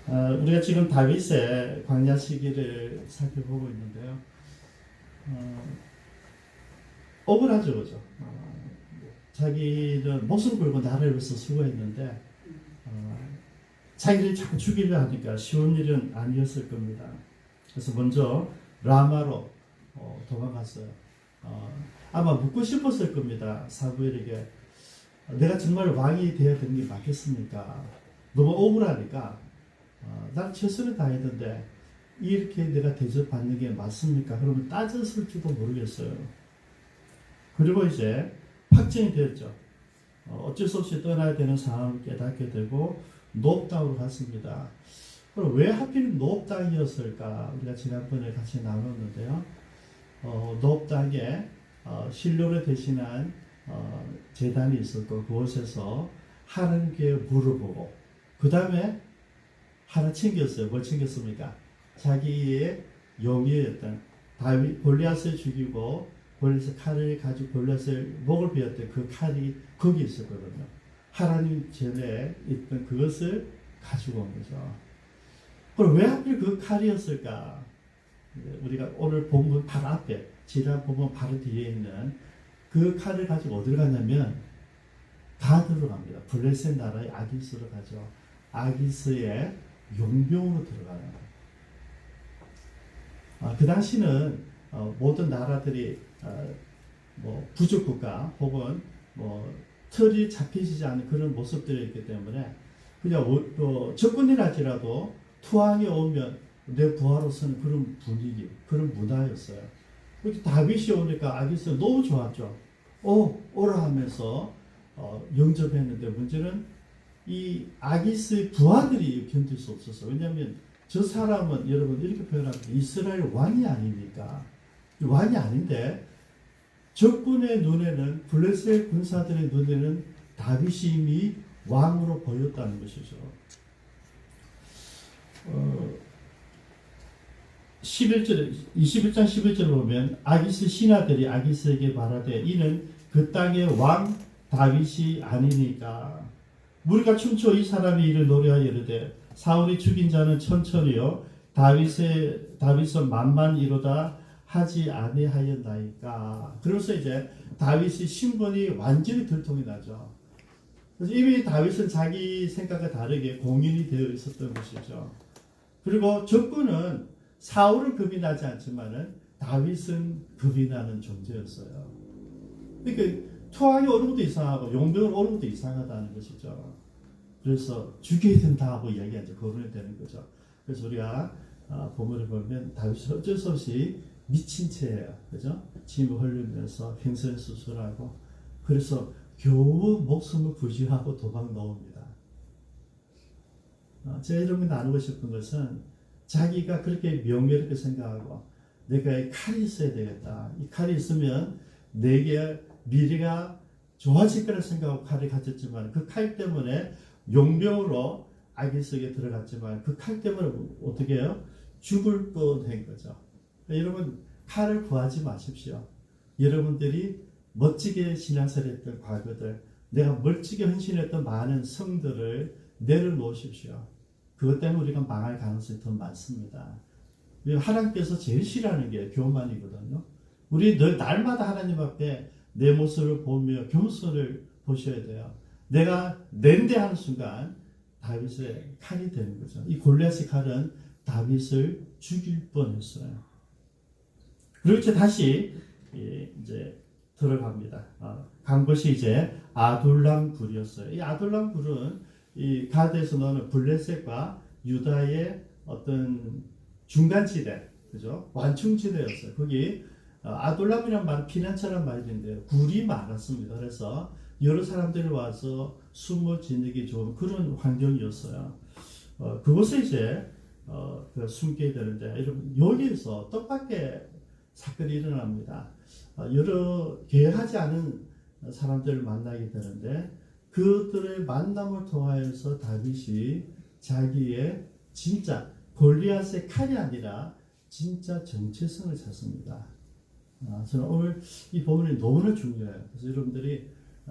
우리가 지금 다윗의 광야 시기를 살펴보고 있는데요. 억울하죠, 그죠? 자기는 목숨 걸고 나를 위해서 수고했는데 자기를 자꾸 죽이려 하니까 쉬운 일은 아니었을 겁니다. 그래서 먼저 라마로 도망갔어요. 아마 묻고 싶었을 겁니다. 사무엘에게 내가 정말 왕이 되어야 되는 게 맞겠습니까? 너무 억울하니까 난 최선을 다했는데 이렇게 내가 대접받는 게 맞습니까? 그러면 따졌을지도 모르겠어요. 그리고 이제 확정이 되었죠. 어쩔 수 없이 떠나야 되는 상황을 깨닫게 되고 노업 땅으로 갔습니다. 그럼 왜 하필 노업 땅이었을까? 우리가 지난번에 같이 나눴는데요. 노업 땅에 실로를 대신한 제단이 있었고 그곳에서 하나님께 물어보고 그 다음에 하나 챙겼어요. 뭘 챙겼습니까? 자기의 용의였던 다윗 골리앗을 죽이고 골리앗의 칼을 가지고 골리앗을 목을 베었던 그 칼이 거기 있었거든요. 하나님 전에 있던 그것을 가지고 온 거죠. 그럼 왜 하필 그 칼이었을까? 우리가 오늘 본문 바로 앞에 지난 본문 바로 뒤에 있는 그 칼을 가지고 어디로 갔냐면 가드로 갑니다. 블레셋 나라의 아기스로 가죠. 아기스의 용병으로 들어가요. 그 당시는 모든 나라들이 뭐 부족 국가 혹은 뭐 틀이 잡히지 않는 그런 모습들이었기 때문에 그냥 적군이랄지라도 투항에 오면 내 부하로서는 그런 분위기, 그런 문화였어요. 다윗이 오니까 아기스 너무 좋았죠. 오라 하면서 영접했는데 문제는 이 아기스의 부하들이 견딜 수 없었어. 왜냐하면 저 사람은 여러분 이렇게 표현합니다. 이스라엘 왕이 아닙니까? 왕이 아닌데 적군의 눈에는 블레셋 군사들의 눈에는 다윗이 이미 왕으로 보였다는 것이죠. 21장 11절을 보면 아기스 신하들이 아기스에게 말하되 이는 그 땅의 왕 다윗이 아니니까 우리가 춤춰 이 사람이 이를 노래하여 이르되 사울이 죽인 자는 천천히요 다윗은 만만이로다 하지 아니하였나이까. 그래서 이제 다윗의 신분이 완전히 들통이 나죠. 그래서 이미 다윗은 자기 생각과 다르게 공인이 되어 있었던 것이죠. 그리고 적군은 사울은 겁이 나지 않지만은 다윗은 겁이 나는 존재였어요. 그러니까 투항이 오는 것도 이상하고 용병을 오는 것도 이상하다는 것이죠. 그래서 죽여야 된다 하고 이야기하죠. 거론이 되는 거죠. 그래서 우리가 본문을 보면 다윗은 어쩔 수 없이 미친 채예요. 그죠? 침을 흘리면서 횡설 수술하고 그래서 겨우 목숨을 부지하고 도망 나옵니다. 제가 여러분이 나누고 싶은 것은 자기가 그렇게 명예롭게 생각하고 내가 이 칼이 있어야 되겠다. 이 칼이 있으면 내게 미래가 좋아질 거라 생각하고 칼을 가졌지만 그 칼 때문에 용병으로 아기스에게 들어갔지만 그 칼 때문에 어떻게 해요? 죽을 뻔한 거죠. 여러분 칼을 구하지 마십시오. 여러분들이 멋지게 신앙생활했던 과거들, 내가 멋지게 헌신했던 많은 성들을 내려놓으십시오. 그것 때문에 우리가 망할 가능성이 더 많습니다. 하나님께서 제일 싫어하는 게 교만이거든요. 우리 늘 날마다 하나님 앞에 내 모습을 보며 겸손을 보셔야 돼요. 내가 낸대하는 순간 다윗의 칼이 되는 거죠. 이 골리앗의 칼은 다윗을 죽일 뻔했어요. 그리고 이제 다시 이제 들어갑니다. 간 것이 이제 아둘람 굴이었어요. 이 아둘람 굴은 이 가드에서 나오는 블레셋과 유다의 어떤 중간지대, 그죠? 완충지대였어요. 거기 아둘람이란 말은 피난처란 말인데 굴이 많았습니다. 그래서 여러 사람들이 와서 숨을 지내기 좋은 그런 환경이었어요. 그곳에 이제 숨게 되는데 여러분 여기에서 뜻밖의 사건이 일어납니다. 여러 계획하지 않은 사람들을 만나게 되는데 그들의 만남을 통하여서 다윗이 자기의 진짜 골리앗의 칼이 아니라 진짜 정체성을 찾습니다. 저는 오늘 이 부분이 너무나 중요해요. 그래서 여러분들이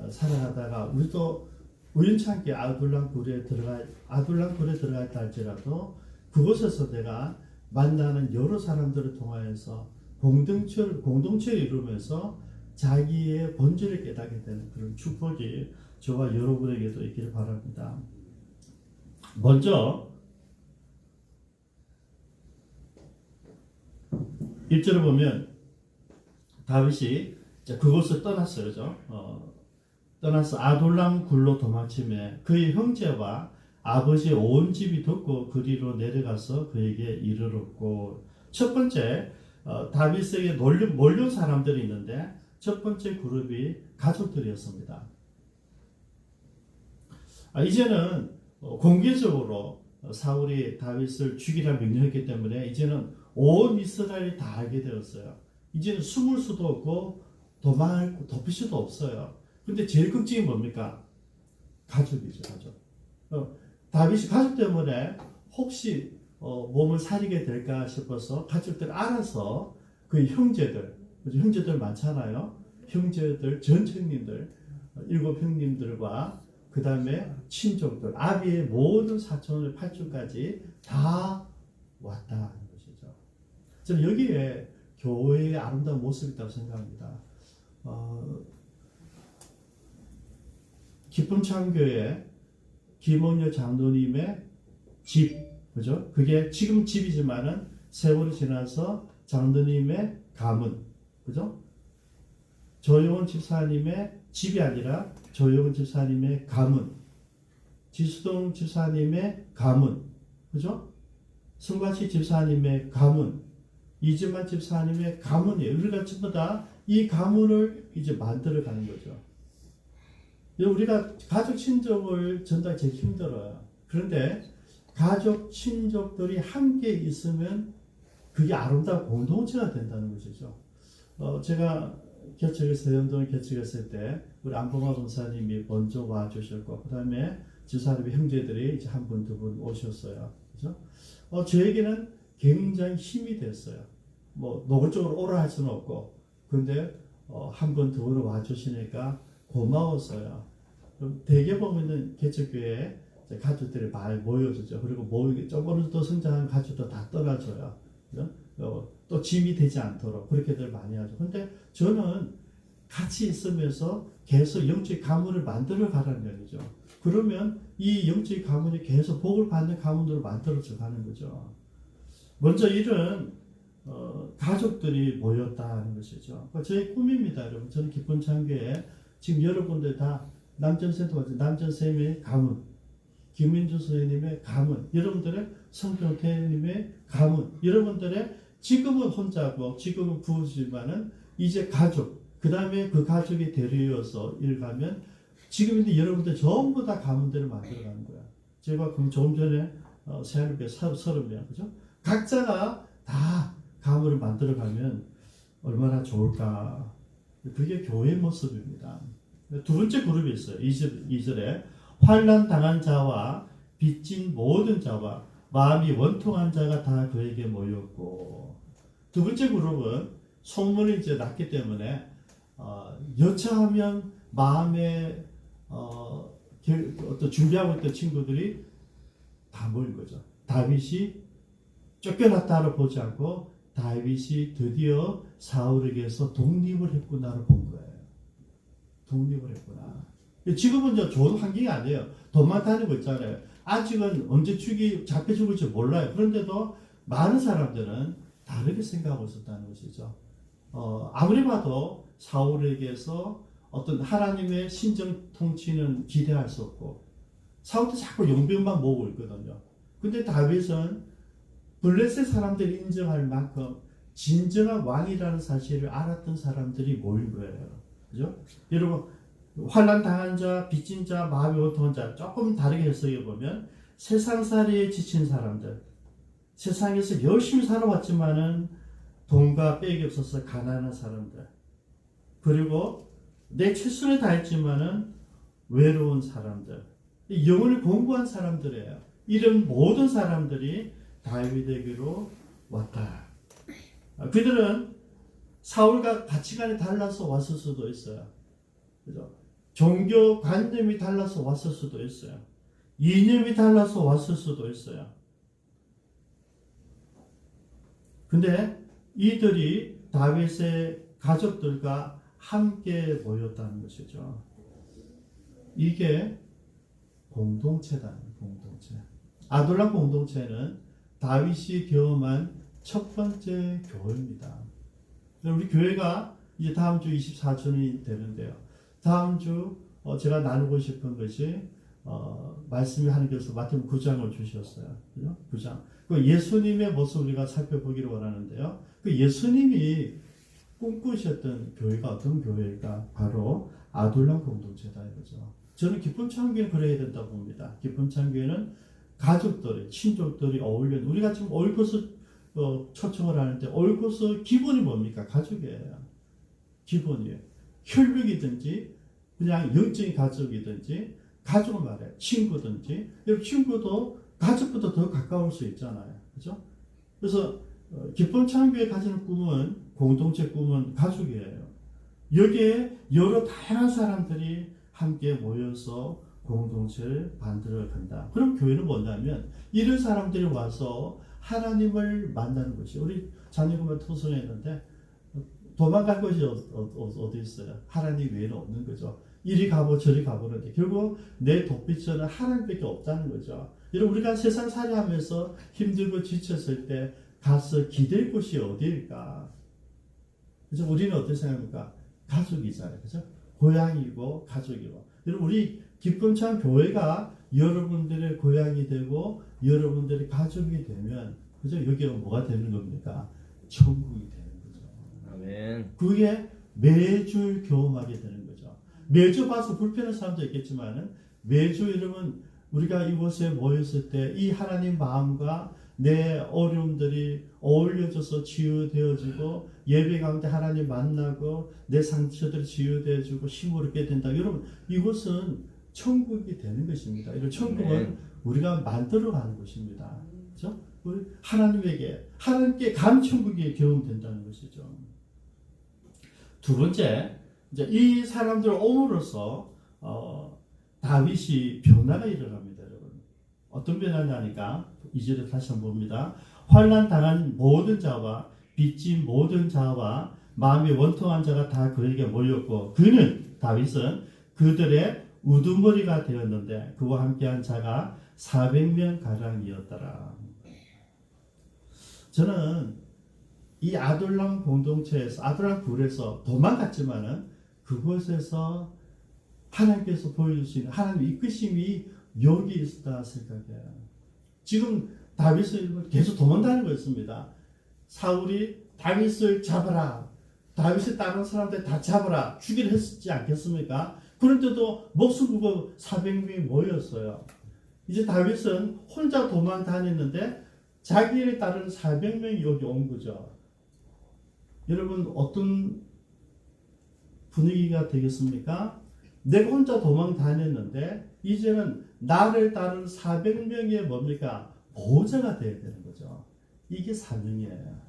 살아가다가 우리도 우연찮게 아둘람 굴에 들어갔다 할지라도 그곳에서 내가 만나는 여러 사람들을 통하여서 공동체를 이루면서 자기의 본질을 깨닫게 되는 그런 축복이 저와 여러분에게도 있기를 바랍니다. 먼저 1절을 보면 다윗이 그곳을 떠났어요. 그죠? 떠나서 아둘람 굴로 도망치며 그의 형제와 아버지의 온 집이 듣고 그리로 내려가서 그에게 이르렀고, 첫 번째 다윗에게 몰려온 사람들이 있는데 첫 번째 그룹이 가족들이었습니다. 이제는 공개적으로 사울이 다윗을 죽이라 명령했기 때문에 이제는 온 이스라엘이 다 알게 되었어요. 이제는 숨을 수도 없고 도망을 덮을 수도 없어요. 근데 제일 걱정이 뭡니까? 가족이죠, 가족. 다윗이 가족 때문에 혹시 몸을 사리게 될까 싶어서 가족들 알아서 그 형제들 많잖아요. 형제들, 전처님들, 7 형님들과 그 다음에 친족들, 아비의 모든 사촌을 8주까지 다 왔다는 것이죠. 저는 여기에 교회의 아름다운 모습이 있다고 생각합니다. 기쁨창교회 김원효 장로님의 집, 그죠? 그게 지금 집이지만은 세월이 지나서 장로님의 가문, 그죠? 조용원 집사님의 집이 아니라 조용원 집사님의 가문, 지수동 집사님의 가문, 그죠? 성관씨 집사님의 가문, 이진만 집사님의 가문이에요. 우리가 전부 다 이 가문을 이제 만들어 가는 거죠. 우리가 가족 친족을 전달 제일 힘들어요. 그런데 가족 친족들이 함께 있으면 그게 아름다운 공동체가 된다는 것이죠. 제가 세운동을 개척했을 때 우리 안봉화 권사님이 먼저 와주셨고, 그 다음에 집사님의 형제들이 이제 한 분, 두 분 오셨어요. 그죠? 저에게는 굉장히 힘이 됐어요. 뭐 노골적으로 오라 할 수는 없고, 근데 한 분, 두 분을 와주시니까 고마웠어요. 대개 보면은 개척교회에 가족들이 많이 모여주죠. 그리고 모이게 조금 더 성장한 가족도 다 떠나줘요. 또 짐이 되지 않도록 그렇게들 많이 하죠. 근데 저는 같이 있으면서 계속 영적 가문을 만들어 가라는 얘기죠. 그러면 이 영적 가문이 계속 복을 받는 가문으로 만들어져 가는 거죠. 먼저 일은 가족들이 모였다는 것이죠. 저의 꿈입니다, 여러분. 저는 기쁨창교회 지금 여러분들 다 남전쌤의 가문, 김민주 선생님의 가문, 여러분들의 성평태님의 가문, 여러분들의 지금은 혼자고 지금은 부부지만은 이제 가족, 그 다음에 그 가족이 데려와서 일가면 지금 이제 여러분들 전부 다 가문들을 만들어가는 거야. 제가 그럼 조금 전에 세안교회 30명, 그죠? 각자가 다 가문을 만들어가면 얼마나 좋을까. 그게 교회의 모습입니다. 두 번째 그룹이 있어요. 2절에 환난 당한 자와 빚진 모든 자와 마음이 원통한 자가 다 그에게 모였고, 두 번째 그룹은 소문이 이제 났기 때문에 여차하면 마음에 어떤 준비하고 있던 친구들이 다 모인 거죠. 다윗이 쫓겨났다를 보지 않고 다윗이 드디어 사울에게서 독립을 했구나를 본 거예요. 독립을 했구나. 지금은 이제 좋은 환경이 아니에요. 돈만 다니고 있잖아요. 아직은 언제 잡혀 죽을지 몰라요. 그런데도 많은 사람들은 다르게 생각하고 있었다는 것이죠. 아무리 봐도 사울에게서 어떤 하나님의 신정 통치는 기대할 수 없고, 사울도 자꾸 용병만 모으고 있거든요. 근데 다윗은 블레셋 사람들이 인정할 만큼 진정한 왕이라는 사실을 알았던 사람들이 모인 거예요. 그죠? 여러분, 환난 당한 자, 빚진 자, 마음이 원통한 자, 조금 다르게 해석해 보면 세상살이에 지친 사람들, 세상에서 열심히 살아왔지만은 돈과 빽이 없어서 가난한 사람들, 그리고 내 최선을 다했지만은 외로운 사람들, 영혼을 공부한 사람들이에요. 이런 모든 사람들이 다윗에게로 왔다. 그들은 사울과 가치관이 달라서 왔을 수도 있어요. 그죠? 종교 관념이 달라서 왔을 수도 있어요. 이념이 달라서 왔을 수도 있어요. 근데 이들이 다윗의 가족들과 함께 모였다는 것이죠. 이게 공동체다. 공동체. 아둘람 공동체는 다윗이 경험한 첫 번째 교회입니다. 우리 교회가 이제 다음 주 24주년이 되는데요. 다음 주 제가 나누고 싶은 것이 말씀이 하나님께서 마태복음 9장을 주셨어요. 그죠? 9장. 그 예수님의 모습을 우리가 살펴보기를 원하는데요. 그 예수님이 꿈꾸셨던 교회가 어떤 교회일까? 바로 아둘람 공동체다 이거죠. 저는 기쁨 창교회는 그래야 된다고 봅니다. 기쁨 창교회는 가족들이, 친족들이 어울려. 우리가 지금 올것을 초청을 하는데 올것의 기본이 뭡니까? 가족이에요. 기본이에요. 혈육이든지 그냥 영적인 가족이든지 가족을 말해요. 친구든지. 여러분 친구도 가족보다 더 가까울 수 있잖아요. 그죠? 그래서 기쁨 창교회 가지는 꿈은 공동체 꿈은 가족이에요. 여기에 여러 다양한 사람들이 함께 모여서 공동체를 만들어 간다. 그럼 교회는 뭐냐면 이런 사람들이 와서 하나님을 만나는 것이 우리 자녀금을 토성했는데 도망갈 곳이 어디 있어요? 하나님 외에는 없는 거죠. 이리 가보 저리 가보는데 결국 내 도피처는 하나님밖에 없다는 거죠. 여러분 우리가 세상 살이하면서 힘들고 지쳤을 때 가서 기댈 곳이 어디일까? 그래서 우리는 어떻게 생각합니까? 가족이잖아요. 그죠? 고향이고 가족이고. 여러분 우리 기쁨찬 교회가 여러분들의 고향이 되고 여러분들의 가족이 되면 그죠? 여기가 뭐가 되는 겁니까? 천국이 되는 거죠. 아멘. 그게 매주 경험하게 되는 거죠. 매주 봐서 불편한 사람도 있겠지만은 매주 여러분 우리가 이곳에 모였을 때 이 하나님 마음과 내 어려움들이 어울려져서 치유되어지고 예배 가운데 하나님 만나고 내 상처들이 치유되어지고 힘을 얻게 된다. 여러분 이곳은 천국이 되는 것입니다. 이런 천국은 우리가 만들어가는 것입니다. 그렇죠? 우리 하나님께 감천국이 경험된다는 것이죠. 두 번째, 이제 이 사람들 옴으로써 다윗이 변화가 일어납니다, 여러분. 어떤 변화냐니까 2절에 다시 한번 봅니다. 환난 당한 모든 자와 빚진 모든 자와 마음이 원통한 자가 다 그에게 모였고 그는 다윗은 그들의 우두머리가 되었는데 그와 함께한 자가 400명 가량이었더라. 저는 이 아둘람 공동체에서 아둘람 굴에서 도망갔지만은 그곳에서 하나님께서 보여주시는 하나님의 이끄심이 여기 있다 생각해요. 지금 다윗을 계속 도망다니는 거였습니다. 사울이 다윗을 잡아라. 다윗의 다른 사람들 다 잡아라. 죽이려 했지 않겠습니까? 그런데도 목숨 걸고 400명이 모였어요. 이제 다윗은 혼자 도망 다녔는데 자기를 따르는 400명이 여기 온 거죠. 여러분 어떤 분위기가 되겠습니까? 내가 혼자 도망 다녔는데 이제는 나를 따르는 400명의 뭡니까? 보호자가 되어야 되는 거죠. 이게 사명이에요.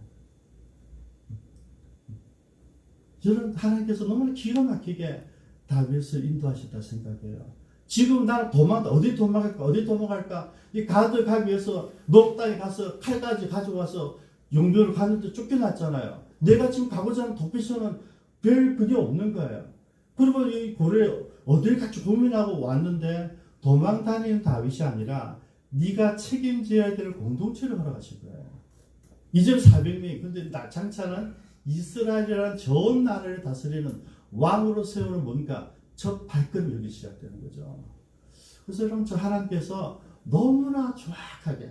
저는 하나님께서 너무나 기가 막히게 다윗을 인도하셨다 생각해요. 지금 나는 어디 도망갈까? 이 가드 가기 위해서 높당에 가서 칼까지 가져와서 용병을 가는데 쫓겨났잖아요. 내가 지금 가고자 하는 도피처는 별 그게 없는 거예요. 그리고 이 고래 어딜 같이 고민하고 왔는데 도망 다니는 다윗이 아니라 네가 책임져야 될 공동체를 허락하신 거예요. 이제 400명이 근데 장차는 이스라엘이라는 전 나라를 다스리는 왕으로 세우는 뭔가 첫 발걸음이 여기 시작되는 거죠. 그래서 여러분 저 하나님께서 너무나 정확하게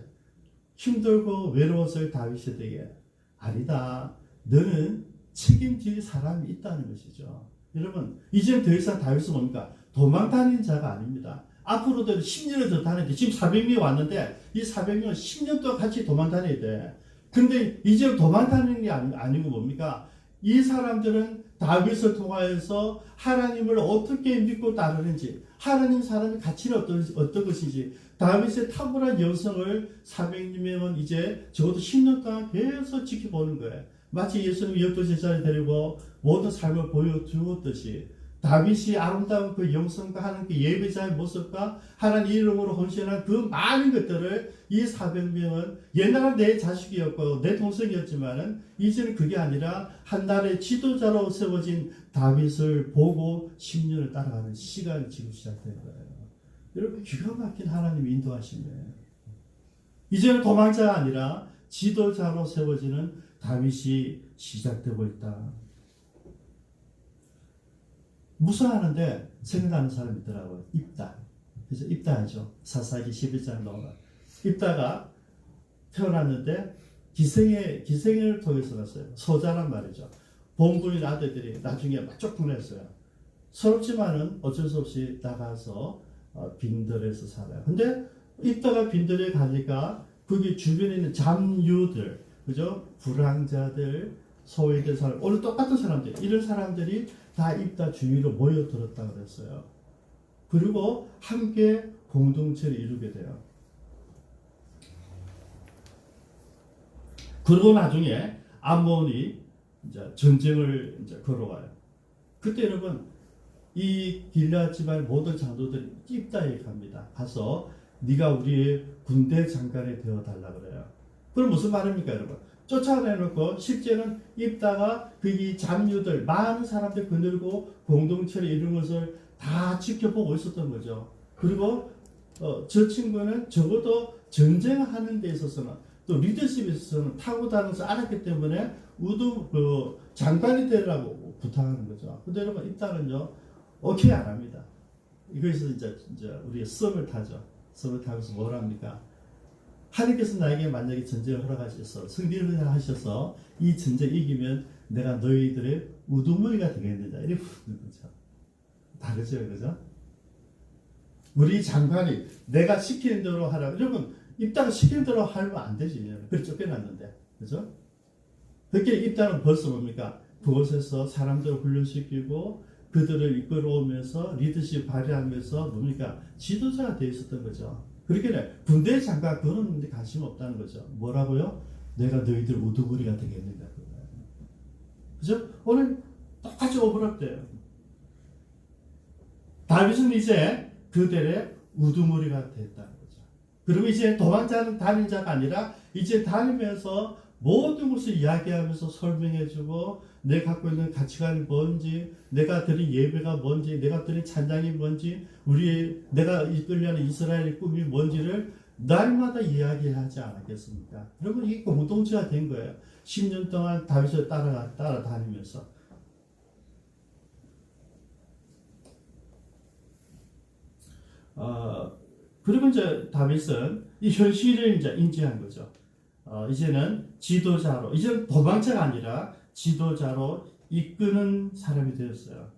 힘들고 외로웠을 다윗에게 아니다. 너는 책임질 사람이 있다는 것이죠. 여러분 이제 더 이상 다윗은 뭡니까? 도망 다니는 자가 아닙니다. 앞으로도 10년을 더 다니는데 지금 400명이 왔는데 이 400명은 10년 동안 같이 도망 다녀야 돼. 근데 이제 도망 다니는 게 아니고 뭡니까? 이 사람들은 다윗을 통하여서 하나님을 어떻게 믿고 따르는지 하나님 사람의 가치는 어떤 것인지 다윗의 탁월한 여성을 400명은 이제 적어도 10년 동안 계속 지켜보는 거예요. 마치 예수님이 12제자를 데리고 모든 삶을 보여주었듯이 다윗이 아름다운 그 영성과 하는 그 예배자의 모습과 하나님 이름으로 헌신한 그 많은 것들을 이 400명은 옛날은 내 자식이었고 내 동생이었지만은 이제는 그게 아니라 한 나라의 지도자로 세워진 다윗을 보고 10년을 따라가는 시간이 지금 시작된 거예요. 여러분 기가 막힌 하나님 인도하심이에요. 이제는 도망자가 아니라 지도자로 세워지는 다윗이 시작되고 있다. 무서워하는데 생각나는 사람이 있더라고요. 입다. 그래서 입다하죠. 사사기 11장 넘어가. 입다가 태어났는데 기생을 통해서 났어요. 소자란 말이죠. 본부인 아들들이 나중에 막 쫓겨냈어요. 서럽지만은 어쩔 수 없이 나가서 빈들에서 살아요. 근데 입다가 빈들에 가니까 거기 주변에 있는 잠유들, 그죠? 불황자들, 소외된 사람, 오늘 똑같은 사람들, 이런 사람들이 다 입다 주위로 모여들었다 그랬어요. 그리고 함께 공동체를 이루게 돼요. 그리고 나중에 암몬이 이제 전쟁을 이제 걸어와요. 그때 여러분 이 길앗 지발 모든 장로들이 입다에 갑니다. 가서 네가 우리의 군대 장관이 되어 달라 그래요. 그럼 무슨 말입니까, 여러분? 쫓아내놓고 실제는 입다가 그 잠유들 많은 사람들 거느리고 공동체를 이룬 것을 다 지켜보고 있었던 거죠. 그리고 저 친구는 적어도 전쟁하는 데 있어서는 또 리더십에 있어서는 타고다는 것을 알았기 때문에 장관이 되라고 부탁하는 거죠. 근데 여러분 입다는요 오케이 안 합니다. 이거에서 이제 우리가 썸을 타죠. 썸을 타면서 뭘 합니까? 하나님께서 나에게 만약에 전쟁을 허락하셔서 승리를 하셔서 이 전쟁 이기면 내가 너희들의 우두머리가 되겠느냐 이렇게 묻는 거죠. 다르죠, 그죠? 우리 장관이 내가 시키는 대로 하라. 여러분 입다가 시키는 대로 하면 안 되지. 그래 쫓겨났는데, 그죠? 그렇게 입다는 벌써 뭡니까? 그곳에서 사람들을 훈련시키고 그들을 이끌어오면서 리더십 발휘하면서 뭡니까? 지도자가 되어 있었던 거죠. 그렇게 군대 장관 그런 데 관심 없다는 거죠. 뭐라고요? 내가 너희들 우두머리가 되겠는가. 그죠? 오늘 똑같이 오버랩돼요. 다윗은 이제 그들의 우두머리가 됐다는 거죠. 그리고 이제 도망자는 다닌 자가 아니라 이제 다니면서 모든 것을 이야기하면서 설명해주고 내가 갖고 있는 가치관이 뭔지, 내가 드린 예배가 뭔지, 내가 드린 찬양이 뭔지, 내가 이끌려는 이스라엘의 꿈이 뭔지를 날마다 이야기하지 않았겠습니까? 여러분 이게 공동체가 된 거예요. 10년 동안 다윗을 따라다니면서. 그리고 이제 다윗은 이 현실을 이제 인지한 거죠. 이제는 지도자로, 이제는 도망자가 아니라 지도자로 이끄는 사람이 되었어요.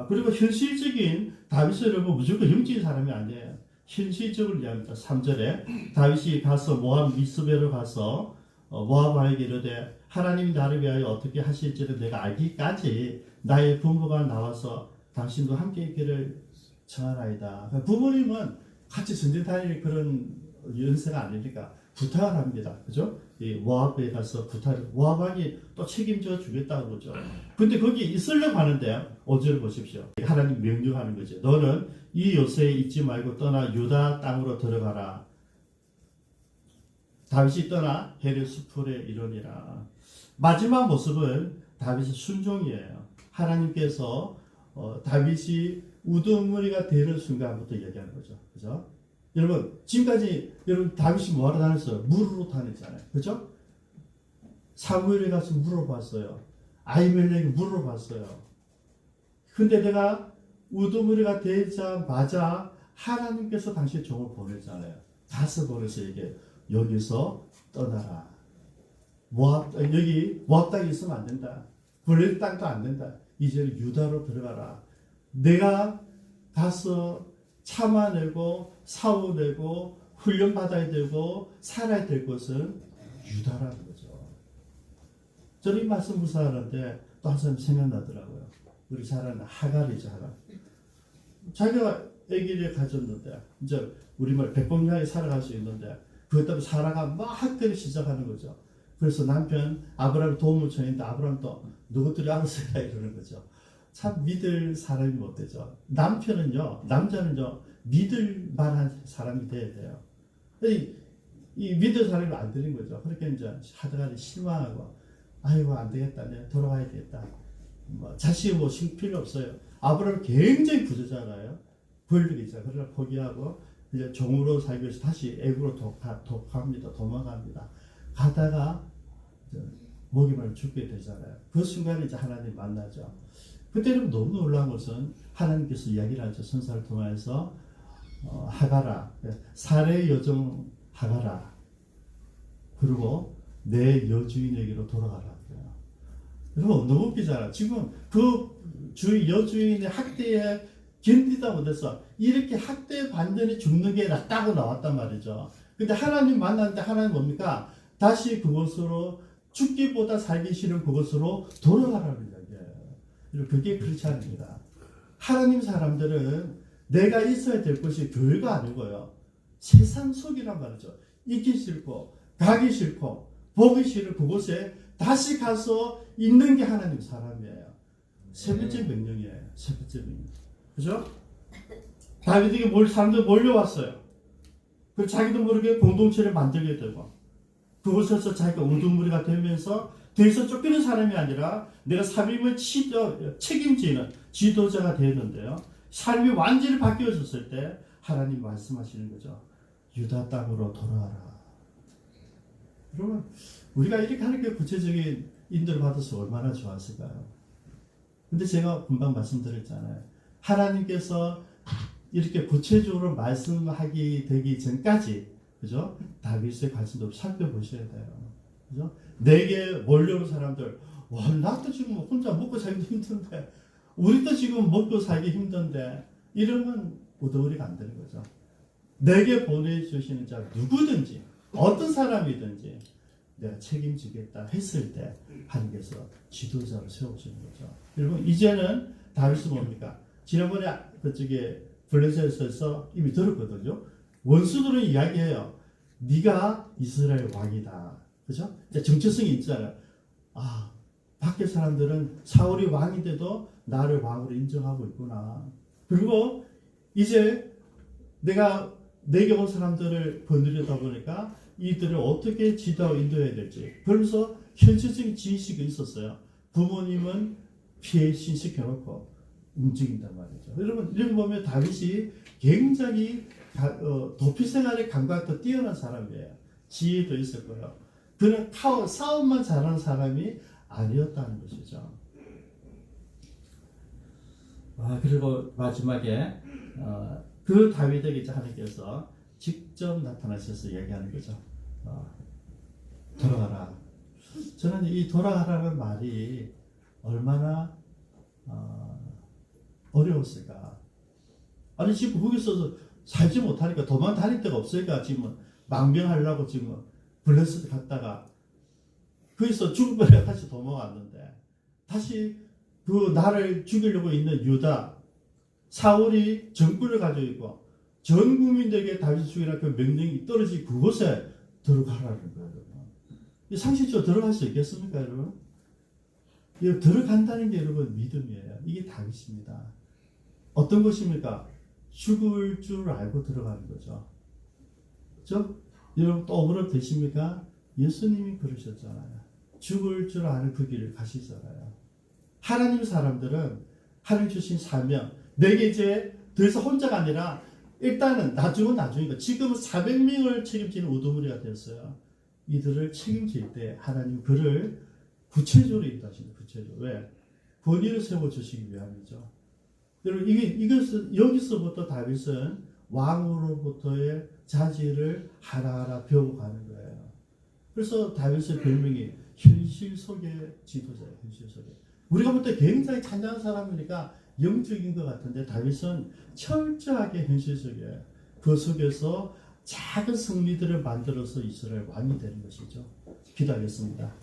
그리고 현실적인 다윗은 여러분 무조건 영적인 사람이 아니에요. 현실적으로 이야기합니다. 3절에 다윗이 가서 모압 미스베로 가서 모압에게 이르되 하나님이 나를 위하여 어떻게 하실지를 내가 알기까지 나의 부모가 나와서 당신도 함께 있기를 청하나이다. 부모님은 같이 전쟁 다닐 그런 연세가 아니니까 부탁을 합니다. 그죠? 이 모압에 가서 모압 왕이 또 책임져 주겠다고 그러죠. 근데 거기 있으려고 하는데 5절을 보십시오. 하나님 명령하는 거죠. 너는 이 요새에 있지 말고 떠나 유다 땅으로 들어가라. 다윗이 떠나 헤르 수풀에 이르니라. 마지막 모습은 다윗의 순종이에요. 하나님께서 다윗이 우두머리가 되는 순간부터 얘기하는 거죠. 그죠? 여러분, 지금까지 여러분 다윗이 뭐하러 다녔어요? 물으로 다녔잖아요. 그죠? 사무엘에 가서 물어봤어요. 아히멜렉이 물어봤어요. 근데 내가 우두머리가 되자마자 하나님께서 당신의 종을 보내잖아요. 가서 보내서 여기서 떠나라. 여기 모압 땅에 있으면 안 된다. 블레 땅도 안 된다. 이제 유다로 들어가라. 내가 가서 참아내고 싸워내고 훈련받아야 되고 살아야 될 것은 유다라는 거죠. 저는 이 말씀 묵상하는데 또 한 사람 생각나더라고요. 우리 잘 아는 하갈이죠, 하갈. 자기가 아기를 가졌는데 이제 우리말 백범량이 살아갈 수 있는데 그것 때문에 사라가 막 학대를 시작하는 거죠. 그래서 남편 아브라함 도움을 청했는데 아브라함도 누구들이 알아서 해라 이러는 거죠. 참 믿을 사람이 못 되죠. 남자는요, 믿을 만한 사람이 돼야 돼요. 이 믿을 사람이 안 되는 거죠. 그렇게 이제 하다가 실망하고, 아이고, 안 되겠다. 내가 돌아가야 되겠다. 자식이 뭐 필요 없어요. 아브라함은 굉장히 부자잖아요. 권력이 있잖아요. 그러나 포기하고, 이제 종으로 살기 위해서 다시 애굽으로 독합니다. 도망갑니다. 가다가, 목이 말라 죽게 되잖아요. 그 순간에 이제 하나님 만나죠. 그때는 너무 놀라운 것은 하나님께서 이야기를 하죠. 선사를 통해서 하가라, 사례의 여종 하가라, 그리고 내 여주인에게로 돌아가라. 여러분 너무 웃기잖아요. 지금 그 여주인의 학대에 견디다 못해서 이렇게 학대 반전이 죽는 게 낫다고 나왔단 말이죠. 근데 하나님 만났는데 하나님 뭡니까? 다시 그곳으로 죽기보다 살기 싫은 그곳으로 돌아가라는 이야기예요. 그게 그렇지 않습니다. 하나님 사람들은 내가 있어야 될 것이 교회가 아니고요. 세상 속이란 말이죠. 있기 싫고 가기 싫고 보기 싫은 그곳에 다시 가서 있는 게 하나님 사람이에요. 세 번째 명령이에요. 세 번째 명령. 그죠? 다윗에게 사람들 몰려왔어요. 그 자기도 모르게 공동체를 만들게 되고 그곳에서 자기가 우두머리가 되면서 더 이상 쫓기는 사람이 아니라 내가 삶을 책임지는 지도자가 되었는데요. 삶이 완전히 바뀌어졌을 때 하나님 말씀하시는 거죠. 유다 땅으로 돌아와라. 여러분 우리가 이렇게 하나님께 구체적인 인도를 받아서 얼마나 좋았을까요? 근데 제가 금방 말씀드렸잖아요. 하나님께서 이렇게 구체적으로 말씀하기 되기 전까지, 그죠? 다윗의 관심도 살펴보셔야 돼요. 그죠? 내게 몰려오는 사람들, 와, 나도 지금 혼자 먹고 살기 힘든데, 우리도 지금 먹고 살기 힘든데, 이러면 우두머리가 안 되는 거죠. 내게 보내주시는 자 누구든지, 어떤 사람이든지, 내가 책임지겠다 했을 때, 하나님께서 지도자를 세우시는 거죠. 여러분, 이제는 다윗은 뭡니까? 지난번에 그쪽에 블레셋에서 이미 들었거든요. 원수들은 이야기해요. 네가 이스라엘 왕이다. 그죠? 정체성이 있잖아요. 아, 밖에 사람들은 사울이 왕인데도 나를 왕으로 인정하고 있구나. 그리고 이제 내게 온 사람들을 거느리다 보니까 이들을 어떻게 지도하고 인도해야 될지. 그러면서 현실적인 지식이 있었어요. 부모님은 피해 신식해놓고 움직인단 말이죠. 여러분, 이런 거 보면 다윗이 굉장히 도피 생활의 감각도 뛰어난 사람이에요. 지혜도 있었고요. 그는 싸움만 잘하는 사람이 아니었다는 것이죠. 그리고 마지막에 그 다윗에게 하나님께서 직접 나타나셔서 얘기하는 거죠. 돌아가라. 저는 이 돌아가라는 말이 얼마나 어려웠을까. 아니 지금 거기서 살지 못하니까 도망 다닐 데가 없으니까 지금 망명하려고 지금 블레셋 갔다가 거기서 죽음에 다시 도망왔는데 다시 그 나를 죽이려고 있는 유다 사울이 정권을 가지고 있고 전 국민들에게 다윗을 죽이라 그 명령이 떨어진 그곳에 들어가라는 거예요. 상식적으로 들어갈 수 있겠습니까, 여러분? 들어간다는 게 여러분 믿음이에요. 이게 다윗입니다. 어떤 것입니까? 죽을 줄 알고 들어가는 거죠. 그렇죠? 여러분 또 억울함 되십니까? 예수님이 그러셨잖아요. 죽을 줄 아는 그 길을 가시잖아요. 하나님 사람들은 하나님 주신 사명, 내게 이제 더 이상 혼자가 아니라 일단은 나중이니까 지금은 400명을 책임지는 우두머리가 되었어요. 이들을 책임질 때 하나님 그를 구체적으로 인도하십니다. 구체적으로. 왜? 권위를 세워주시기 위함이죠. 여러분, 이것은, 여기서부터 다윗은 왕으로부터의 자질을 하나하나 배워가는 거예요. 그래서 다윗의 별명이 현실 속의 지도자예요. 현실 속에. 우리가 볼 때 굉장히 찬양한 사람이니까 영적인 것 같은데 다윗은 철저하게 현실적이에요. 그 속에서 작은 승리들을 만들어서 이스라엘 왕이 되는 것이죠. 기도하겠습니다.